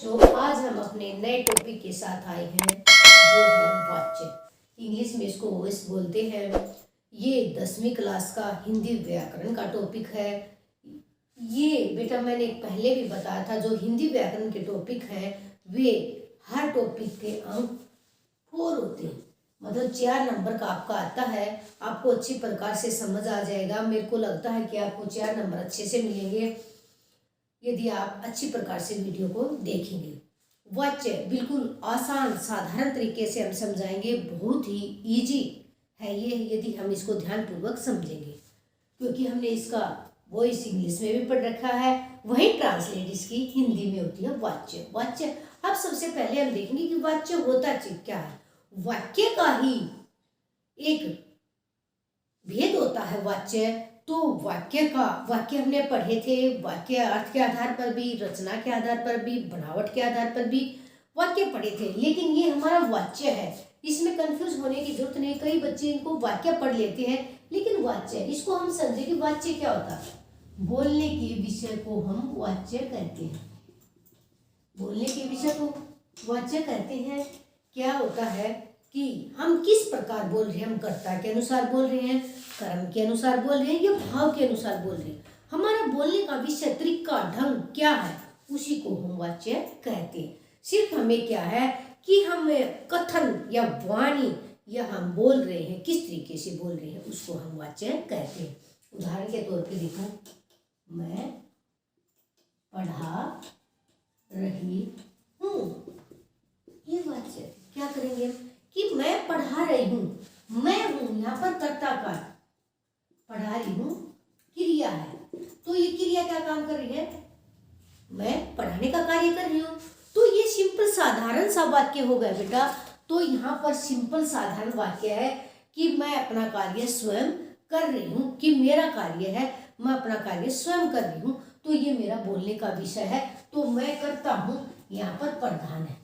बच्चों, आज हम अपने नए टॉपिक के साथ आए हैं जो है वाच्य। इंग्लिश में इसको वॉइस बोलते हैं। ये 10वीं क्लास का हिंदी व्याकरण का टॉपिक है। ये बेटा मैंने पहले भी बताया था, जो हिंदी व्याकरण के टॉपिक हैं वे हर टॉपिक के अंक 4 होते हैं, मतलब 4 नंबर का आपका आता है। आपको अच्छी प्रकार से समझ आ जाएगा। मेरे को लगता है कि आपको 4 नंबर अच्छे से मिलेंगे यदि आप अच्छी प्रकार से वीडियो को देखेंगे। वाच्य बिल्कुल आसान साधारण तरीके से हम समझाएंगे, बहुत ही इजी है ये यदि हम इसको ध्यानपूर्वक समझेंगे, क्योंकि हमने इसका वॉइस इंग्लिश में भी पढ़ रखा है, वही ट्रांसलेट इसकी हिंदी में होती है वाच्य। वाच्य अब सबसे पहले हम देखेंगे कि वाच्य होता क्या है। वाक्य का ही एक भेद होता है वाच्य। तो वाक्य हमने पढ़े थे, वाक्य अर्थ के आधार पर भी, रचना के आधार पर भी, बनावट के आधार पर भी वाक्य पढ़े थे। लेकिन ये हमारा वाच्य है, इसमें कंफ्यूज होने की जरूरत नहीं। कई बच्चे इनको वाक्य पढ़ लेते हैं, लेकिन वाच्य इसको हम समझे कि वाच्य क्या होता है। बोलने के विषय को हम वाच्य कहते हैं। बोलने के विषय को वाच्य कहते हैं। क्या होता है कि हम किस प्रकार बोल रहे हैं, हम कर्ता के अनुसार बोल रहे हैं, कर्म के अनुसार बोल रहे हैं या भाव के अनुसार बोल रहे हैं। हमारा बोलने का विषय, तरीका, ढंग क्या है, उसी को हम वाच्य कहते हैं। सिर्फ हमें क्या है कि हम कथन या वाणी या हम बोल रहे हैं, किस तरीके से बोल रहे हैं, उसको हम वाच्य कहते हैं। उदाहरण के तौर पे देखो, मैं पढ़ा रही हूँ, ये वाच्य। क्या करेंगे कि मैं पढ़ा रही हूँ, मैं हूँ यहाँ पर कर्ता का, पढ़ा रही हूँ क्रिया है, तो ये क्रिया क्या काम कर रही है, मैं पढ़ाने का कार्य कर रही हूँ। तो ये सिंपल साधारण सा वाक्य हो गया बेटा। तो यहाँ पर सिंपल साधारण वाक्य है कि मैं अपना कार्य स्वयं कर रही हूँ, कि मेरा कार्य है, मैं अपना कार्य स्वयं कर रही हूँ, तो ये मेरा बोलने का विषय है। तो मैं करता हूँ यहाँ पर प्रधान है,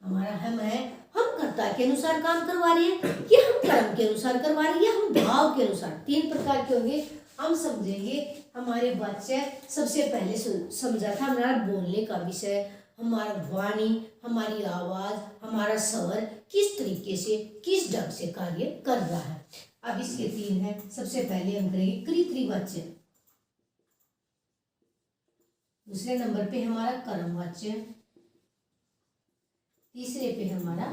हमारा हम है, हम कर्ता के अनुसार काम करवा रहे हैं कि हम कर्म के अनुसार करवा रहे हैं या हम भाव के अनुसार। 3 प्रकार के होंगे, हम समझेंगे। हमारे वाच्य सबसे पहले समझा था हमारा बोलने का विषय, हमारा वाणी, हमारी आवाज, हमारा स्वर किस तरीके से, किस ढंग से कार्य कर रहा है। अब इसके 3 है। सबसे पहले हम करेंगे कृतवाच्य, दूसरे नंबर पे हमारा कर्मवाच्य, तीसरे पे हमारा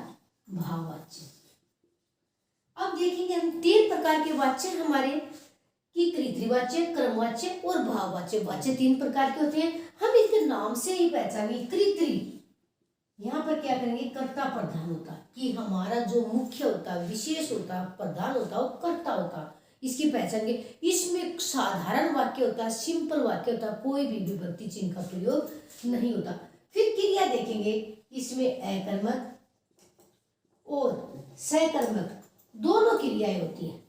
भाववाच्य। अब देखेंगे हम 3 प्रकार के वाच्य हमारे, कि कृतवाच्य, कर्मवाच्य और भाववाच्य। वाच्य 3 प्रकार के होते हैं, हम इनके नाम से ही पहचानेंगे। कृतरी यहाँ पर क्या करेंगे, कर्ता प्रधान होता, कि हमारा जो मुख्य होता, विशेष होता, प्रधान होता, वो कर्ता होता, इसकी पहचान। इसमें साधारण वाक्य होता, सिंपल वाक्य होता, कोई भी विभक्ति चिन्ह का प्रयोग नहीं होता। फिर क्रिया देखेंगे, इसमें अकर्मक और सकर्मक दोनों क्रियाएं होती हैं।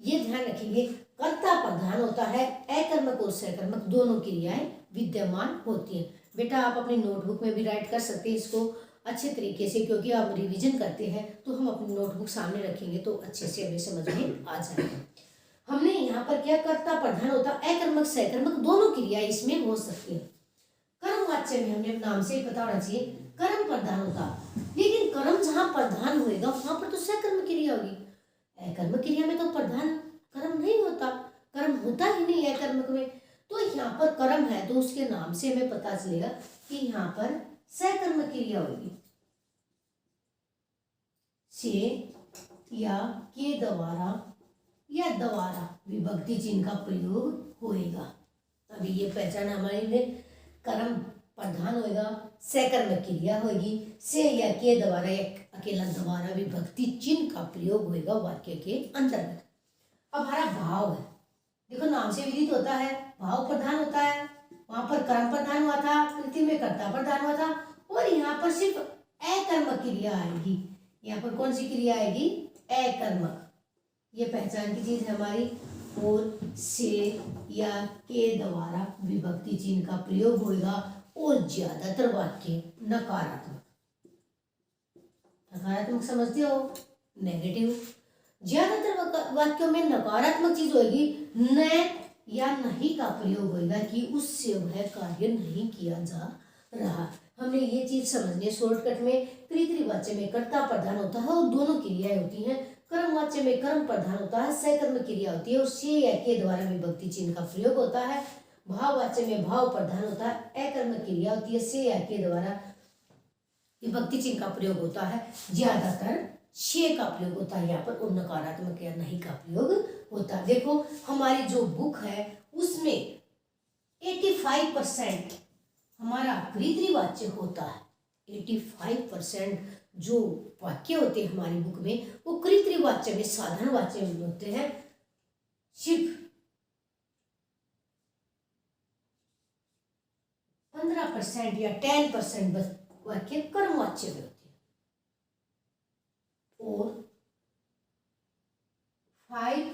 ये ध्यान रखेंगे, कर्ता प्रधान होता है, अकर्मक और सकर्मक दोनों क्रियाएं विद्यमान होती हैं। बेटा आप अपनी नोटबुक में भी राइट कर सकते हैं इसको अच्छे तरीके से, क्योंकि आप रिवीजन करते हैं तो हम अपनी नोटबुक सामने रखेंगे तो अच्छे से हमें समझ में आ जाएगा। हमने यहाँ पर क्या, कर्ता प्रधान होता, अकर्मक सकर्मक दोनों क्रियाएं इसमें हो सकती है। कर्मवाच्य में हमने नाम से ही पता होना चाहिए, कर्म प्रधान होता, लेकिन कर्म जहाँ प्रधान होएगा वहां पर तो सकर्म क्रिया होगी। अकर्मक क्रिया में तो प्रधान कर्म नहीं होता, कर्म होता ही नहीं है कर्मक में। तो यहाँ पर कर्म है तो उसके नाम से हमें पता चलेगा कि यहाँ पर सकर्मक क्रिया होगी। से या के द्वारा या द्वारा विभक्ति चिन्ह का प्रयोग होएगा। अभी ये पहचान हमारे लिए, कर्म प्रधान होएगा, सकर्मक क्रिया होगी, से या के द्वारा या अकेला द्वारा विभक्ति चिन्ह का प्रयोग होएगा वाक्य के अंतर्गत। अब हमारा भाव है, देखो नाम से विदित होता है, भाव प्रधान होता है। वहां पर कर्म प्रधान हुआ था, कृति में कर्ता प्रधान हुआ था, और यहाँ पर सिर्फ अकर्मक क्रिया आएगी। यहाँ पर कौन सी क्रिया आएगी, अकर्मक। ये पहचान की चीज है हमारी। और से या के द्वारा विभक्ति चिन्ह का प्रयोग होगा, और ज्यादातर वाक्य नकारात्मक, नकारात्मक समझते हो, नेगेटिव। ज्यादातर वाक्यों में नकारात्मक चीज होगी, न या नहीं का प्रयोग होगा, कि उससे वह कार्य नहीं किया जा रहा। हमने ये चीज समझनी है शॉर्टकट में। कर्तृवाच्य में कर्ता प्रधान होता है और दोनों क्रियाएं होती हैं। कर्मवाच्य में कर्म प्रधान होता है, सकर्म क्रिया होती है और से या के द्वारा विभक्ति चिन्ह का प्रयोग होता है। भाववाच्य में भाव प्रधान होता है, अकर्म क्रिया होती है, से या के द्वारा विभक्ति चिन्ह का प्रयोग होता है। ज्यादातर से का प्रयोग होता है, यहाँ पर और नकारात्मक या नहीं का प्रयोग होता है। देखो हमारी जो बुक है उसमें 85% हमारा कर्तृवाच्य होता है। 85% जो वाक्य होते हैं हमारी बुक में वो कर्तृवाच्य में, साधारण वाच्य में होते हैं। सिर्फ 15% या 10% वाक्य कर्मवाच्य में होते हैं और 5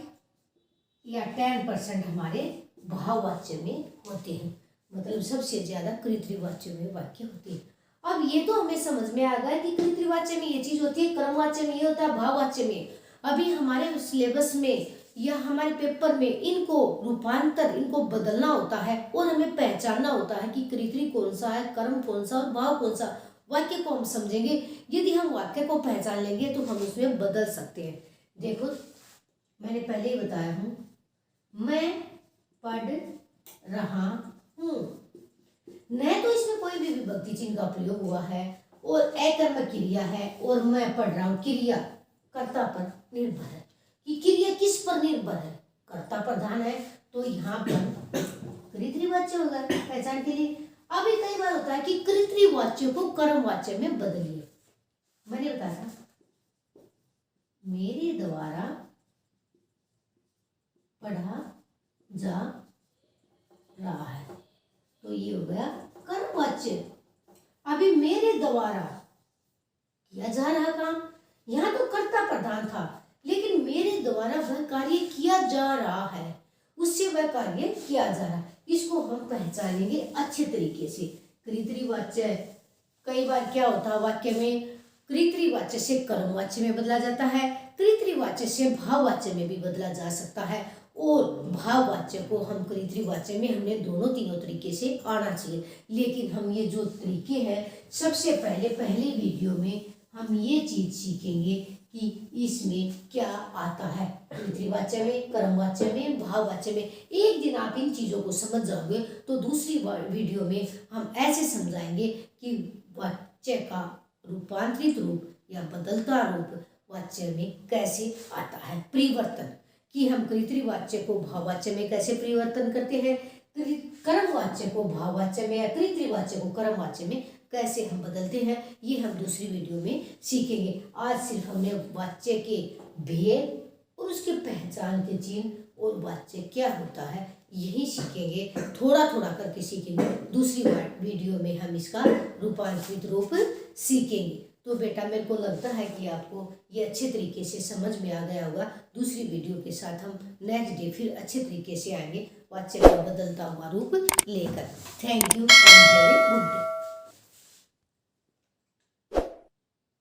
या 10% हमारे भाववाच्य में होते हैं। मतलब सबसे ज्यादा कर्तृवाच्य में वाक्य होते हैं। अब ये तो हमें समझ में आ गया कि कर्तृवाच्य में ये चीज होती है, कर्मवाच्य में ये होता है, भाववाच्य में। अभी हमारे सिलेबस में या हमारे पेपर में इनको रूपांतर, इनको बदलना होता है और हमें पहचानना होता है कि कर्तृ कौन सा है, कर्म कौन सा और भाव कौन सा। वाक्य को हम समझेंगे, यदि हम वाक्य को पहचान लेंगे तो हम उसमें बदल सकते हैं। देखो मैंने पहले ही बताया हूं, मैं पढ़ रहा हूं। न तो इसमें कोई भी विभक्ति चिन्ह का प्रयोग हुआ है और अकर्म क्रिया है और मैं पढ़ रहा हूं, क्रिया कर्ता पर निर्भर है। कि क्रिया किस पर निर्भर है, कर्ता प्रधान है तो यहाँ पर कर्तृवाच्य होगा पहचान के लिए। अभी कई बार होता है कि कर्तृवाच्य को कर्मवाच्य में बदलिए। मैंने बताया मेरे द्वारा पढ़ा जा रहा है तो ये हो गया कर्मवाच्य। अभी मेरे द्वारा किया जा रहा काम, यहाँ तो कर्ता प्रधान था लेकिन मेरे द्वारा वह कार्य किया जा रहा है, उससे वह कार्य किया जा रहा है। इसको हम पहचानेंगे अच्छे तरीके से। कर्तृवाच्य कई बार क्या होता है वाक्य में, कर्तृवाच्य से कर्मवाच्य में बदला जाता है, कर्तृवाच्य से भाववाच्य में भी बदला जा सकता है और भाववाच्य को हम कर्तृवाच्य में हमने दोनों तीनों तरीके से आना चाहिए। लेकिन हम ये जो तरीके हैं सबसे पहले वीडियो में हम ये चीज सीखेंगे कि इसमें क्या आता है, कर्तृवाच्य में, कर्मवाच्य में, भाववाच्य में। एक दिन आप इन चीजों को समझ जाओगे तो दूसरी वीडियो में हम ऐसे समझाएंगे कि वाच्य का रूपांतरित रूप या बदलता रूप वाच्य में कैसे आता है, परिवर्तन कि हम कर्तृवाच्य को भाववाच्य में कैसे परिवर्तन करते हैं, कर्मवाच्य को भाववाच्य में या कर्तृवाच्य को कर्मवाच्य में कैसे हम बदलते हैं, ये हम दूसरी वीडियो में सीखेंगे। आज सिर्फ हमने वाच्य के भेद और उसके पहचान के चिन्ह और वाच्य क्या होता है यही सीखेंगे, थोड़ा थोड़ा करके सीखेंगे। दूसरी वीडियो में हम इसका रूपांतरित रूप सीखेंगे। तो बेटा मेरे को लगता है कि आपको ये अच्छे तरीके से समझ में आ गया होगा। दूसरी वीडियो के साथ हम नेक्स्ट डे फिर अच्छे तरीके से आएंगे वाच्य का बदलता हुआ रूप लेकर। Thank you and very good day.